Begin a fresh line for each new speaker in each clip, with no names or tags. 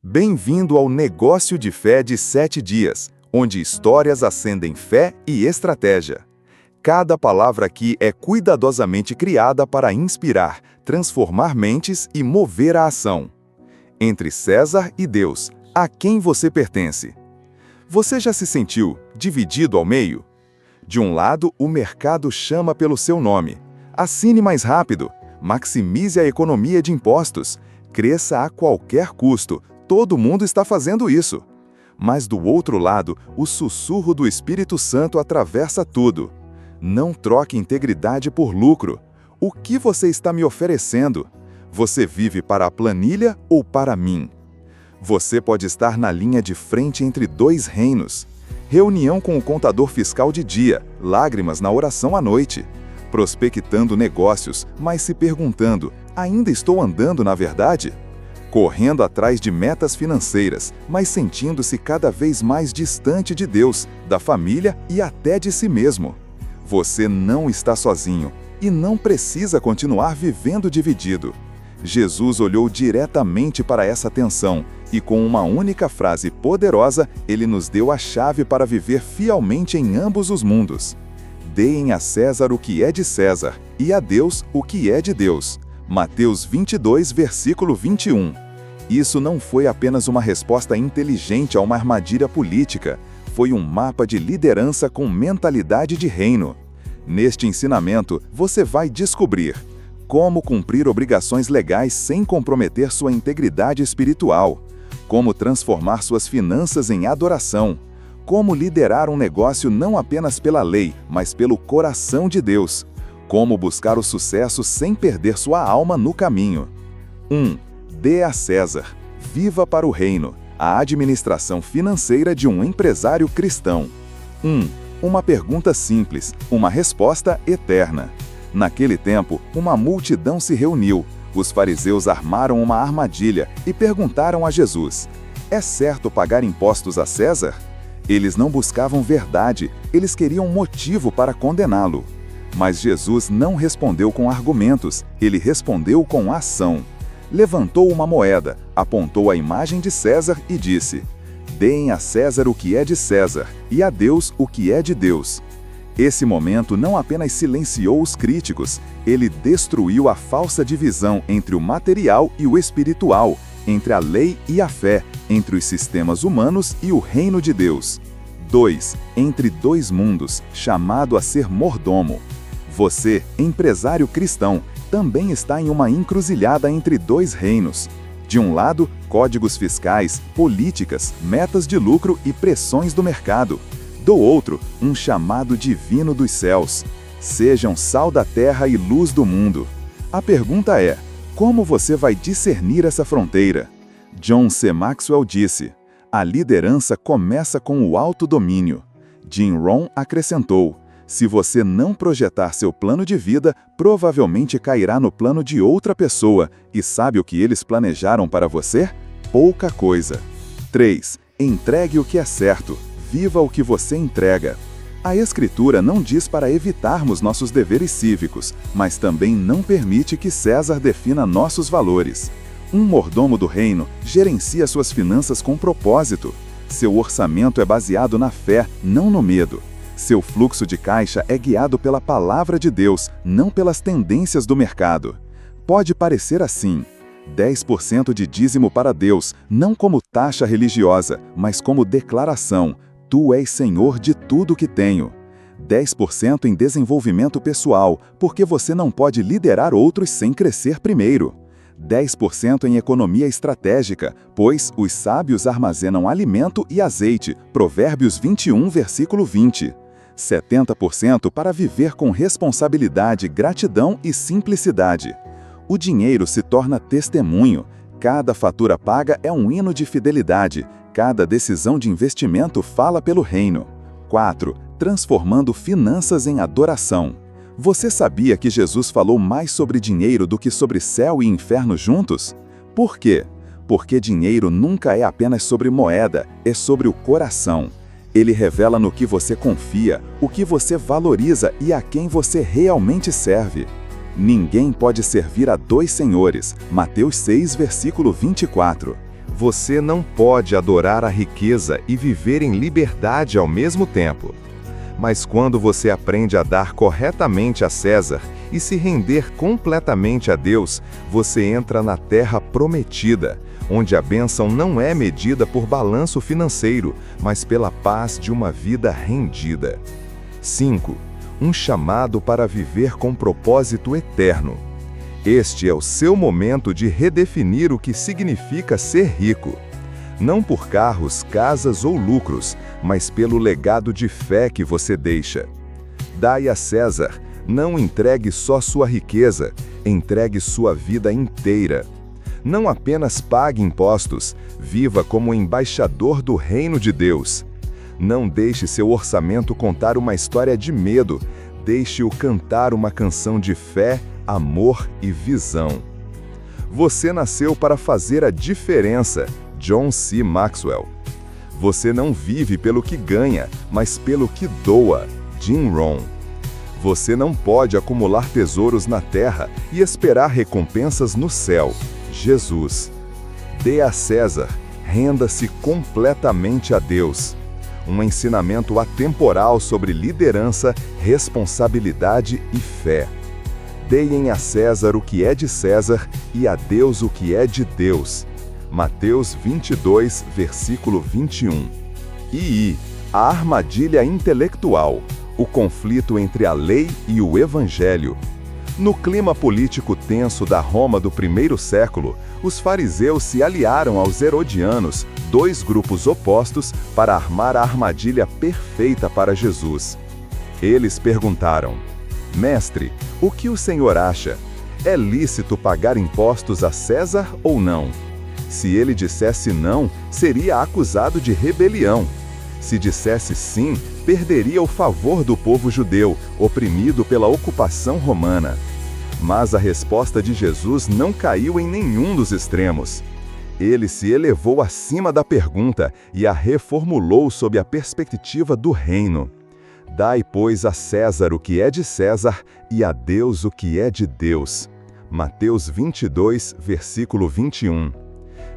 Bem-vindo ao Negócio de Fé de 7 dias, onde histórias acendem fé e estratégia. Cada palavra aqui é cuidadosamente criada para inspirar, transformar mentes e mover a ação. Entre César e Deus, a quem você pertence? Você já se sentiu dividido ao meio? De um lado, o mercado chama pelo seu nome. Assine mais rápido, maximize a economia de impostos, cresça a qualquer custo. Todo mundo está fazendo isso. Mas do outro lado, o sussurro do Espírito Santo atravessa tudo. Não troque integridade por lucro. O que você está me oferecendo? Você vive para a planilha ou para mim? Você pode estar na linha de frente entre dois reinos. Reunião com o contador fiscal de dia, lágrimas na oração à noite. Prospectando negócios, mas se perguntando, ainda estou andando na verdade? Correndo atrás de metas financeiras, mas sentindo-se cada vez mais distante de Deus, da família e até de si mesmo. Você não está sozinho e não precisa continuar vivendo dividido. Jesus olhou diretamente para essa tensão e, com uma única frase poderosa, ele nos deu a chave para viver fielmente em ambos os mundos. Deem a César o que é de César e a Deus o que é de Deus. Mateus 22, versículo 21. Isso não foi apenas uma resposta inteligente a uma armadilha política, foi um mapa de liderança com mentalidade de reino. Neste ensinamento, você vai descobrir como cumprir obrigações legais sem comprometer sua integridade espiritual, como transformar suas finanças em adoração, como liderar um negócio não apenas pela lei, mas pelo coração de Deus, como buscar o sucesso sem perder sua alma no caminho. 1. Dê a César. Viva para o reino. A administração financeira de um empresário cristão. 1. Uma pergunta simples, uma resposta eterna. Naquele tempo, uma multidão se reuniu. Os fariseus armaram uma armadilha e perguntaram a Jesus: é certo pagar impostos a César? Eles não buscavam verdade, eles queriam motivo para condená-lo. Mas Jesus não respondeu com argumentos, ele respondeu com ação. Levantou uma moeda, apontou a imagem de César e disse: deem a César o que é de César, e a Deus o que é de Deus. Esse momento não apenas silenciou os críticos, ele destruiu a falsa divisão entre o material e o espiritual, entre a lei e a fé, entre os sistemas humanos e o reino de Deus. 2. Entre dois mundos, chamado a ser mordomo. Você, empresário cristão, também está em uma encruzilhada entre dois reinos. De um lado, códigos fiscais, políticas, metas de lucro e pressões do mercado. Do outro, um chamado divino dos céus. Sejam sal da terra e luz do mundo. A pergunta é: como você vai discernir essa fronteira? John C. Maxwell disse: a liderança começa com o autodomínio. Jim Rohn acrescentou: se você não projetar seu plano de vida, provavelmente cairá no plano de outra pessoa. E sabe o que eles planejaram para você? Pouca coisa. 3. Entregue o que é certo. Viva o que você entrega. A Escritura não diz para evitarmos nossos deveres cívicos, mas também não permite que César defina nossos valores. Um mordomo do reino gerencia suas finanças com propósito. Seu orçamento é baseado na fé, não no medo. Seu fluxo de caixa é guiado pela palavra de Deus, não pelas tendências do mercado. Pode parecer assim: 10% de dízimo para Deus, não como taxa religiosa, mas como declaração: tu és Senhor de tudo que tenho. 10% em desenvolvimento pessoal, porque você não pode liderar outros sem crescer primeiro. 10% em economia estratégica, pois os sábios armazenam alimento e azeite, Provérbios 21, versículo 20. 70% para viver com responsabilidade, gratidão e simplicidade. O dinheiro se torna testemunho. Cada fatura paga é um hino de fidelidade. Cada decisão de investimento fala pelo reino. 4. Transformando finanças em adoração. Você sabia que Jesus falou mais sobre dinheiro do que sobre céu e inferno juntos? Por quê? Porque dinheiro nunca é apenas sobre moeda, é sobre o coração. Ele revela no que você confia, o que você valoriza e a quem você realmente serve. Ninguém pode servir a dois senhores. Mateus 6, versículo 24. Você não pode adorar a riqueza e viver em liberdade ao mesmo tempo. Mas quando você aprende a dar corretamente a César e se render completamente a Deus, você entra na terra prometida, onde a bênção não é medida por balanço financeiro, mas pela paz de uma vida rendida. 5. Um chamado para viver com propósito eterno. Este é o seu momento de redefinir o que significa ser rico. Não por carros, casas ou lucros, mas pelo legado de fé que você deixa. Dai a César, não entregue só sua riqueza, entregue sua vida inteira. Não apenas pague impostos, viva como embaixador do reino de Deus. Não deixe seu orçamento contar uma história de medo, deixe-o cantar uma canção de fé, amor e visão. Você nasceu para fazer a diferença. John C. Maxwell. Você não vive pelo que ganha, mas pelo que doa. Jim Rohn. Você não pode acumular tesouros na terra e esperar recompensas no céu. Jesus. Dê a César, renda-se completamente a Deus. Um ensinamento atemporal sobre liderança, responsabilidade e fé. Deem a César o que é de César e a Deus o que é de Deus. Mateus 22, versículo 21. II. A armadilha intelectual. O conflito entre a lei e o evangelho. No clima político tenso da Roma do primeiro século, os fariseus se aliaram aos herodianos, dois grupos opostos, para armar a armadilha perfeita para Jesus. Eles perguntaram: Mestre, o que o senhor acha? É lícito pagar impostos a César ou não? Se ele dissesse não, seria acusado de rebelião. Se dissesse sim, perderia o favor do povo judeu, oprimido pela ocupação romana. Mas a resposta de Jesus não caiu em nenhum dos extremos. Ele se elevou acima da pergunta e a reformulou sob a perspectiva do reino. Dai, pois, a César o que é de César e a Deus o que é de Deus. Mateus 22, versículo 21.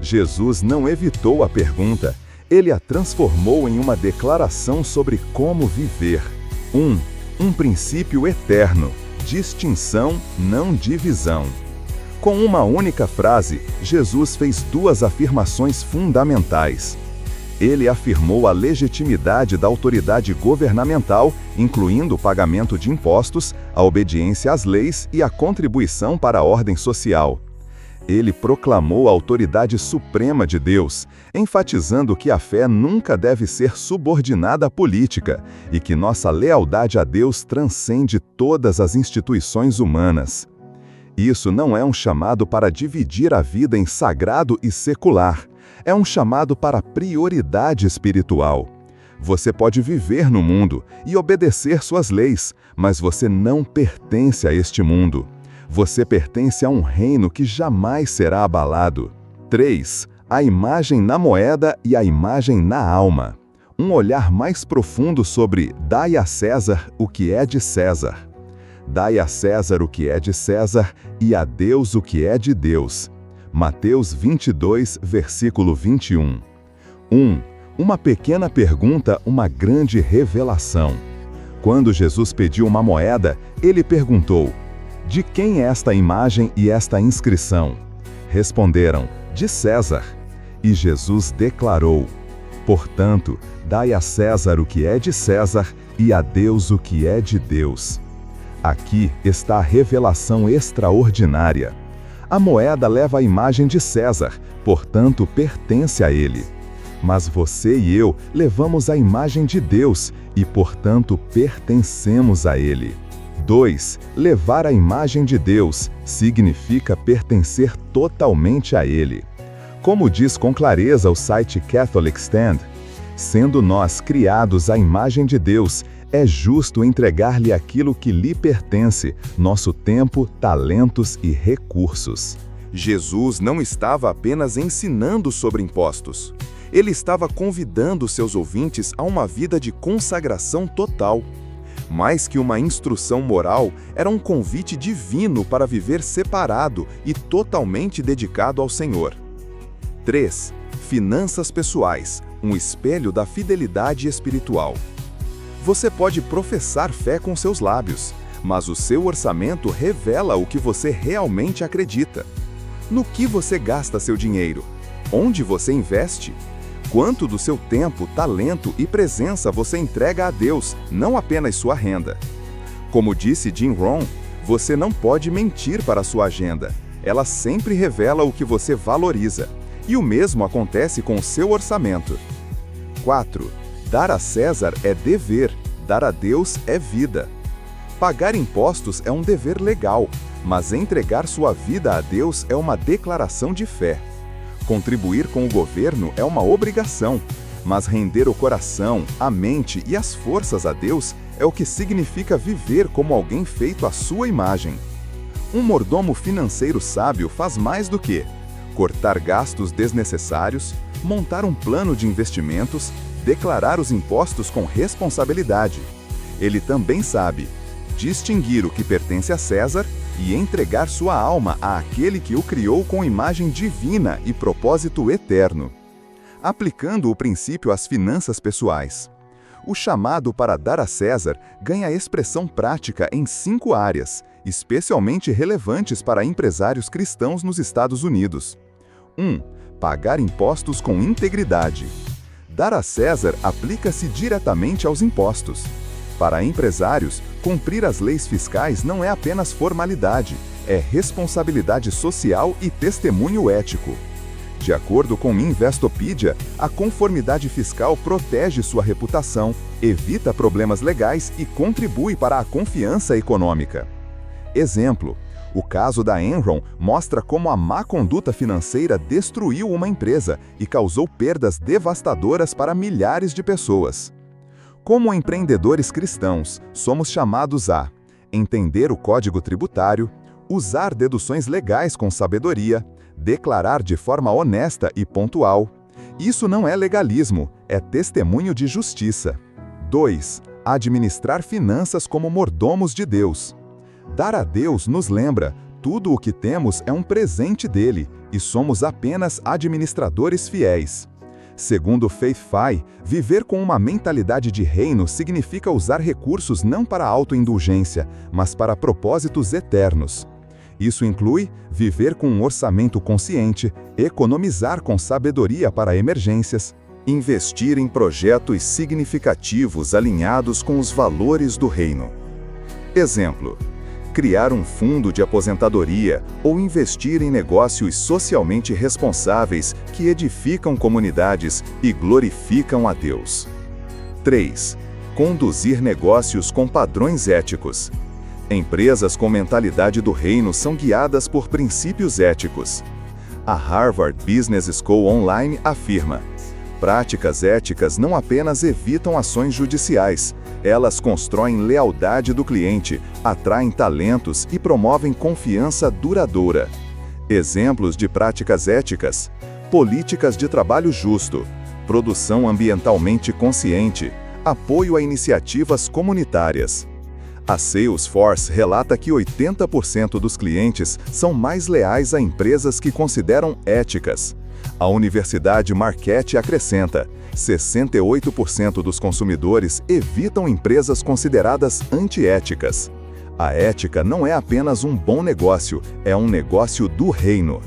Jesus não evitou a pergunta, ele a transformou em uma declaração sobre como viver. 1. Um princípio eterno, distinção, não divisão. Com uma única frase, Jesus fez duas afirmações fundamentais. Ele afirmou a legitimidade da autoridade governamental, incluindo o pagamento de impostos, a obediência às leis e a contribuição para a ordem social. Ele proclamou a autoridade suprema de Deus, enfatizando que a fé nunca deve ser subordinada à política e que nossa lealdade a Deus transcende todas as instituições humanas. Isso não é um chamado para dividir a vida em sagrado e secular. É um chamado para prioridade espiritual. Você pode viver no mundo e obedecer suas leis, mas você não pertence a este mundo. Você pertence a um reino que jamais será abalado. 3. A imagem na moeda e a imagem na alma. Um olhar mais profundo sobre dai a César o que é de César. Dai a César o que é de César e a Deus o que é de Deus. Mateus 22, versículo 21. 1. Uma pequena pergunta, uma grande revelação. Quando Jesus pediu uma moeda, ele perguntou: de quem é esta imagem e esta inscrição? Responderam: de César. E Jesus declarou: portanto, dai a César o que é de César e a Deus o que é de Deus. Aqui está a revelação extraordinária. A moeda leva a imagem de César, portanto pertence a ele. Mas você e eu levamos a imagem de Deus e, portanto, pertencemos a ele. 2. Levar a imagem de Deus significa pertencer totalmente a ele. Como diz com clareza o site Catholic Stand, sendo nós criados à imagem de Deus, é justo entregar-lhe aquilo que lhe pertence, nosso tempo, talentos e recursos. Jesus não estava apenas ensinando sobre impostos. Ele estava convidando seus ouvintes a uma vida de consagração total. Mais que uma instrução moral, era um convite divino para viver separado e totalmente dedicado ao Senhor. 3. Finanças pessoais, um espelho da fidelidade espiritual. Você pode professar fé com seus lábios, mas o seu orçamento revela o que você realmente acredita. No que você gasta seu dinheiro? Onde você investe? Quanto do seu tempo, talento e presença você entrega a Deus, não apenas sua renda? Como disse Jim Rohn, você não pode mentir para a sua agenda. Ela sempre revela o que você valoriza. E o mesmo acontece com o seu orçamento. 4. Dar a César é dever, dar a Deus é vida. Pagar impostos é um dever legal, mas entregar sua vida a Deus é uma declaração de fé. Contribuir com o governo é uma obrigação, mas render o coração, a mente e as forças a Deus é o que significa viver como alguém feito à sua imagem. Um mordomo financeiro sábio faz mais do que cortar gastos desnecessários, montar um plano de investimentos, declarar os impostos com responsabilidade. Ele também sabe distinguir o que pertence a César e entregar sua alma àquele que o criou com imagem divina e propósito eterno. Aplicando o princípio às finanças pessoais. O chamado para dar a César ganha expressão prática em 5 áreas, especialmente relevantes para empresários cristãos nos Estados Unidos. 1. Pagar impostos com integridade. Dar a César aplica-se diretamente aos impostos. Para empresários, cumprir as leis fiscais não é apenas formalidade, é responsabilidade social e testemunho ético. De acordo com Investopedia, a conformidade fiscal protege sua reputação, evita problemas legais e contribui para a confiança econômica. Exemplo: o caso da Enron mostra como a má conduta financeira destruiu uma empresa e causou perdas devastadoras para milhares de pessoas. Como empreendedores cristãos, somos chamados a entender o código tributário, usar deduções legais com sabedoria, declarar de forma honesta e pontual. Isso não é legalismo, é testemunho de justiça. 2. Administrar finanças como mordomos de Deus. Dar a Deus nos lembra, tudo o que temos é um presente dele, e somos apenas administradores fiéis. Segundo Faith, viver com uma mentalidade de reino significa usar recursos não para autoindulgência, mas para propósitos eternos. Isso inclui viver com um orçamento consciente, economizar com sabedoria para emergências, investir em projetos significativos alinhados com os valores do reino. Exemplo: criar um fundo de aposentadoria ou investir em negócios socialmente responsáveis que edificam comunidades e glorificam a Deus. 3. Conduzir negócios com padrões éticos. Empresas com mentalidade do reino são guiadas por princípios éticos. A Harvard Business School Online afirma: práticas éticas não apenas evitam ações judiciais, elas constroem lealdade do cliente, atraem talentos e promovem confiança duradoura. Exemplos de práticas éticas: políticas de trabalho justo, produção ambientalmente consciente, apoio a iniciativas comunitárias. A Salesforce relata que 80% dos clientes são mais leais a empresas que consideram éticas. A Universidade Marquette acrescenta: 68% dos consumidores evitam empresas consideradas antiéticas. A ética não é apenas um bom negócio, é um negócio do reino.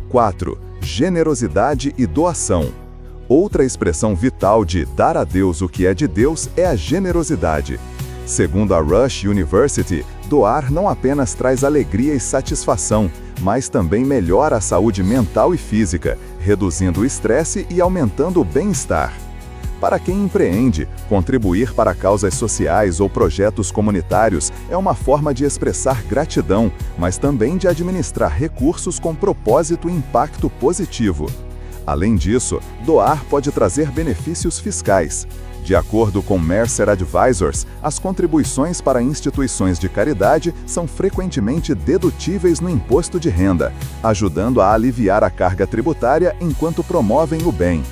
4. Generosidade e doação. Outra expressão vital de dar a Deus o que é de Deus é a generosidade. Segundo a Rush University, doar não apenas traz alegria e satisfação, mas também melhora a saúde mental e física, reduzindo o estresse e aumentando o bem-estar. Para quem empreende, contribuir para causas sociais ou projetos comunitários é uma forma de expressar gratidão, mas também de administrar recursos com propósito e impacto positivo. Além disso, doar pode trazer benefícios fiscais. De acordo com Mercer Advisors, as contribuições para instituições de caridade são frequentemente dedutíveis no imposto de renda, ajudando a aliviar a carga tributária enquanto promovem o bem.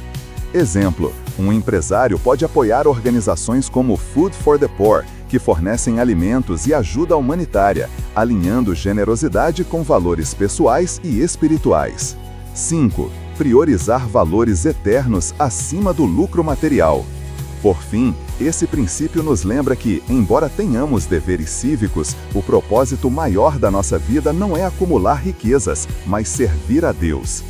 Exemplo: um empresário pode apoiar organizações como Food for the Poor, que fornecem alimentos e ajuda humanitária, alinhando generosidade com valores pessoais e espirituais. 5. priorizar valores eternos acima do lucro material. Por fim, esse princípio nos lembra que, embora tenhamos deveres cívicos, o propósito maior da nossa vida não é acumular riquezas, mas servir a Deus.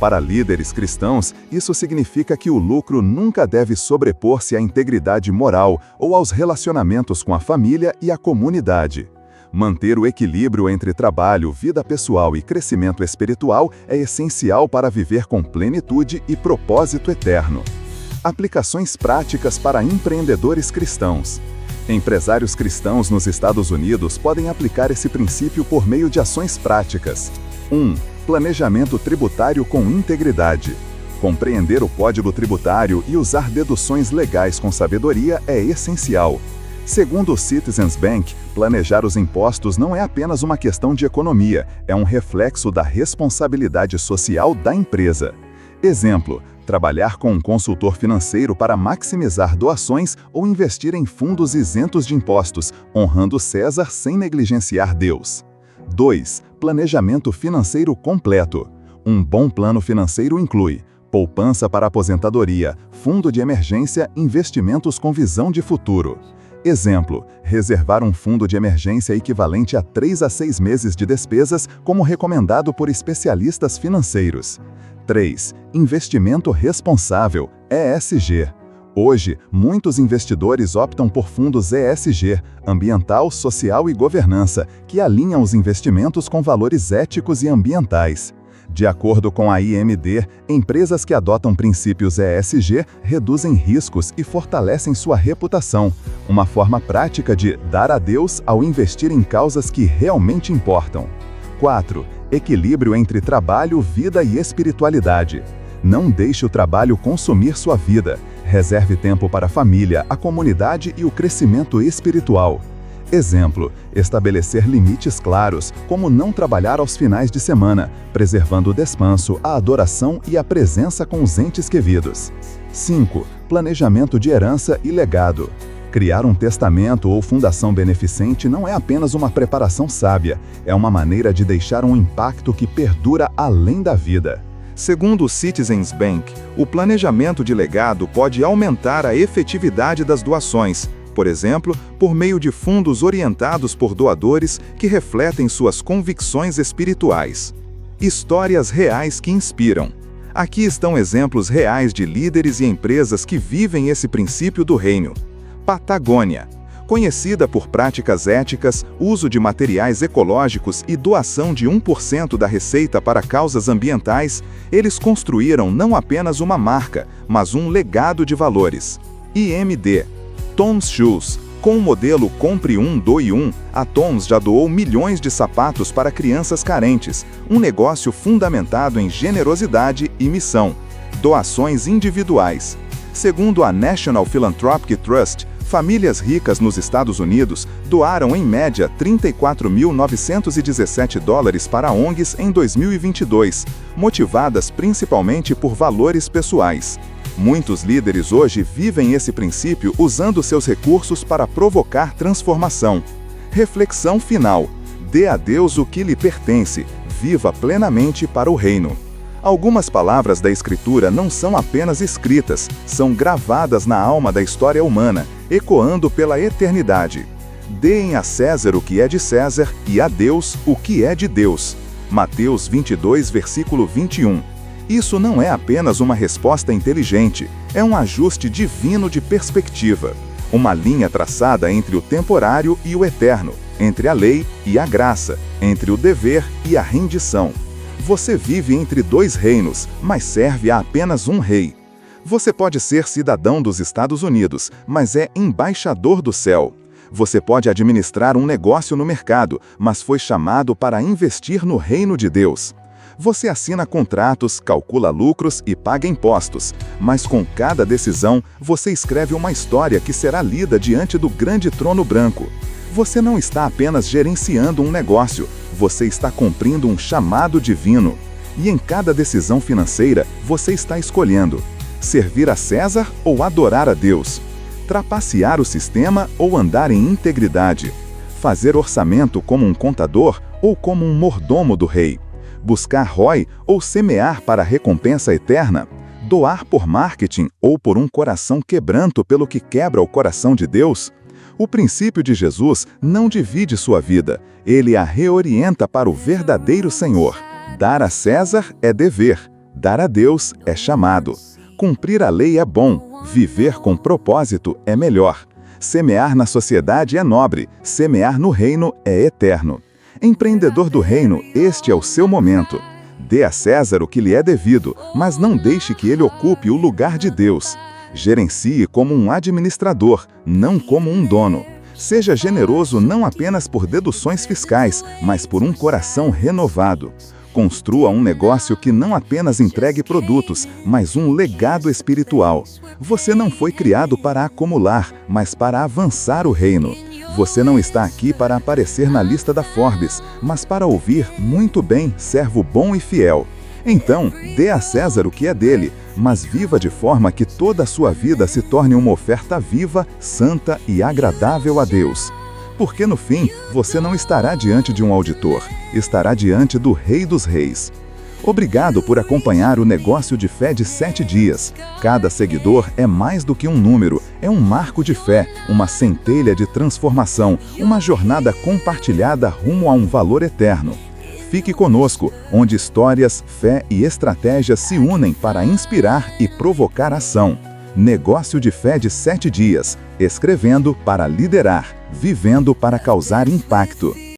Para líderes cristãos, isso significa que o lucro nunca deve sobrepor-se à integridade moral ou aos relacionamentos com a família e a comunidade. Manter o equilíbrio entre trabalho, vida pessoal e crescimento espiritual é essencial para viver com plenitude e propósito eterno. Aplicações práticas para empreendedores cristãos. Empresários cristãos nos Estados Unidos podem aplicar esse princípio por meio de ações práticas. 1. Planejamento tributário com integridade. Compreender o código tributário e usar deduções legais com sabedoria é essencial. Segundo o Citizens Bank, planejar os impostos não é apenas uma questão de economia, é um reflexo da responsabilidade social da empresa. Exemplo: trabalhar com um consultor financeiro para maximizar doações ou investir em fundos isentos de impostos, honrando César sem negligenciar Deus. 2. Planejamento financeiro completo. Um bom plano financeiro inclui poupança para aposentadoria, fundo de emergência, investimentos com visão de futuro. Exemplo: reservar um fundo de emergência equivalente a 3 a 6 meses de despesas, como recomendado por especialistas financeiros. 3. Investimento responsável, ESG. Hoje, muitos investidores optam por fundos ESG, ambiental, social e governança, que alinham os investimentos com valores éticos e ambientais. De acordo com a IMD, empresas que adotam princípios ESG reduzem riscos e fortalecem sua reputação, uma forma prática de dar a Deus ao investir em causas que realmente importam. 4. Equilíbrio entre trabalho, vida e espiritualidade. Não deixe o trabalho consumir sua vida. Reserve tempo para a família, a comunidade e o crescimento espiritual. Exemplo: estabelecer limites claros, como não trabalhar aos finais de semana, preservando o descanso, a adoração e a presença com os entes queridos. 5. Planejamento de herança e legado. Criar um testamento ou fundação beneficente não é apenas uma preparação sábia, é uma maneira de deixar um impacto que perdura além da vida. Segundo o Citizens Bank, o planejamento de legado pode aumentar a efetividade das doações, por exemplo, por meio de fundos orientados por doadores que refletem suas convicções espirituais. Histórias reais que inspiram. Aqui estão exemplos reais de líderes e empresas que vivem esse princípio do reino. Patagônia. Conhecida por práticas éticas, uso de materiais ecológicos e doação de 1% da receita para causas ambientais, eles construíram não apenas uma marca, mas um legado de valores. IMD. Tom's Shoes. Com o modelo Compre Um, Doe Um, a Tom's já doou milhões de sapatos para crianças carentes, um negócio fundamentado em generosidade e missão. Doações individuais. Segundo a National Philanthropic Trust, famílias ricas nos Estados Unidos doaram em média $34.917 para ONGs em 2022, motivadas principalmente por valores pessoais. Muitos líderes hoje vivem esse princípio usando seus recursos para provocar transformação. Reflexão final: dê a Deus o que lhe pertence, viva plenamente para o reino. Algumas palavras da Escritura não são apenas escritas, são gravadas na alma da história humana, ecoando pela eternidade. Deem a César o que é de César e a Deus o que é de Deus. Mateus 22, versículo 21. Isso não é apenas uma resposta inteligente, é um ajuste divino de perspectiva. Uma linha traçada entre o temporário e o eterno, entre a lei e a graça, entre o dever e a rendição. Você vive entre dois reinos, mas serve a apenas um rei. Você pode ser cidadão dos Estados Unidos, mas é embaixador do céu. Você pode administrar um negócio no mercado, mas foi chamado para investir no reino de Deus. Você assina contratos, calcula lucros e paga impostos, mas com cada decisão, você escreve uma história que será lida diante do grande trono branco. Você não está apenas gerenciando um negócio, você está cumprindo um chamado divino. E em cada decisão financeira, você está escolhendo servir a César ou adorar a Deus, trapacear o sistema ou andar em integridade, fazer orçamento como um contador ou como um mordomo do rei, Buscar ROI ou semear para a recompensa eterna? Doar por marketing ou por um coração quebranto pelo que quebra o coração de Deus? O princípio de Jesus não divide sua vida, ele a reorienta para o verdadeiro Senhor. Dar a César é dever, dar a Deus é chamado. Cumprir a lei é bom, viver com propósito é melhor. Semear na sociedade é nobre, semear no reino é eterno. Empreendedor do reino, este é o seu momento. Dê a César o que lhe é devido, mas não deixe que ele ocupe o lugar de Deus. Gerencie como um administrador, não como um dono. Seja generoso não apenas por deduções fiscais, mas por um coração renovado. Construa um negócio que não apenas entregue produtos, mas um legado espiritual. Você não foi criado para acumular, mas para avançar o reino. Você não está aqui para aparecer na lista da Forbes, mas para ouvir muito bem, servo bom e fiel. Então, dê a César o que é dele, mas viva de forma que toda a sua vida se torne uma oferta viva, santa e agradável a Deus. Porque no fim, você não estará diante de um auditor, estará diante do Rei dos Reis. Obrigado por acompanhar o Negócio de Fé de 7 dias. Cada seguidor é mais do que um número, é um marco de fé, uma centelha de transformação, uma jornada compartilhada rumo a um valor eterno. Fique conosco, onde histórias, fé e estratégias se unem para inspirar e provocar ação. Negócio de Fé de 7 dias, escrevendo para liderar, vivendo para causar impacto.